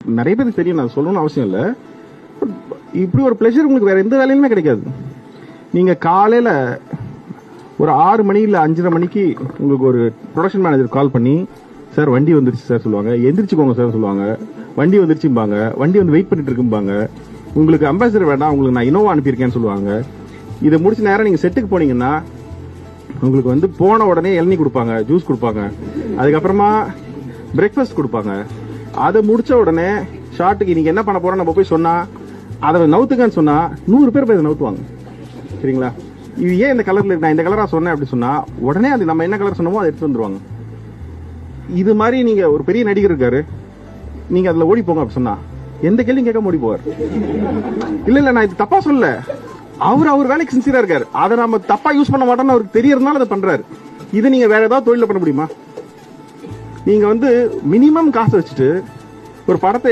நிறைய பேருக்கு தெரியும், நான் சொல்லணும்னு அவசியம் இல்லை. இப்படி ஒரு பிளஷர் உங்களுக்கு வேற எந்த வேலையிலுமே கிடைக்காது. நீங்க காலையில ஒரு 6 மணி இல்ல 5:30 மணிக்கு உங்களுக்கு ஒரு ப்ரொடக்ஷன் மேனேஜர் கால் பண்ணி, சார் வண்டி வந்துருச்சு சார் சொல்லுவாங்க, எந்திரிச்சுக்கோங்க சார் சொல்லுவாங்க, வண்டி வந்துருச்சும்பாங்க, வண்டி வந்து வெயிட் பண்ணிட்டு இருக்கும்பாங்க, உங்களுக்கு அம்பாசிடர் வேண்டாம், உங்களுக்கு நான் இனோவா அனுப்பியிருக்கேன்னு சொல்லுவாங்க. இதை முடிச்ச நேரம் நீங்க செட்டுக்கு போனீங்கன்னா உங்களுக்கு வந்து போன உடனே இளநீ கொடுப்பாங்க, ஜூஸ் கொடுப்பாங்க, அதுக்கப்புறமா பிரேக்ஃபாஸ்ட் கொடுப்பாங்க. அதை முடிச்ச உடனே ஷார்ட்டுக்கு நீங்க என்ன பண்ண போறோம் நம்ம போய் சொன்னா, அதை நவுத்துக்கன்னு சொன்னா 100 பேர் போய் நவுத்துவாங்க. சரிங்களா? இது ஏன் இந்த கலர்ல இருக்கு, நான் இந்த கலரா சொன்னேன் அப்படி சொன்னா உடனே அது நம்ம என்ன கலர் சொன்னமோ அதை எடுத்து வந்துருவாங்க. இது மாதிரி நீங்க ஒரு பெரிய நடிகர் இருக்காரு, நீங்க அதுல ஓடி போங்க அப்படி சொன்னா எந்த கேள்வியும் கேட்க ஓடி போவார். இல்ல நான் இது தப்பா சொல்லல, அவர் வேலைக்கு சின்சியரா இருக்காரு, அதை நம்ம தப்பா யூஸ் பண்ண மாட்டோம்னு அவருக்கு தெரியறதுனால அதை பண்றாரு. இது நீங்க வேற ஏதாவது தொழில பண்ண முடியுமா? நீங்க வந்து மினிமம் காசு வச்சுட்டு ஒரு படத்தை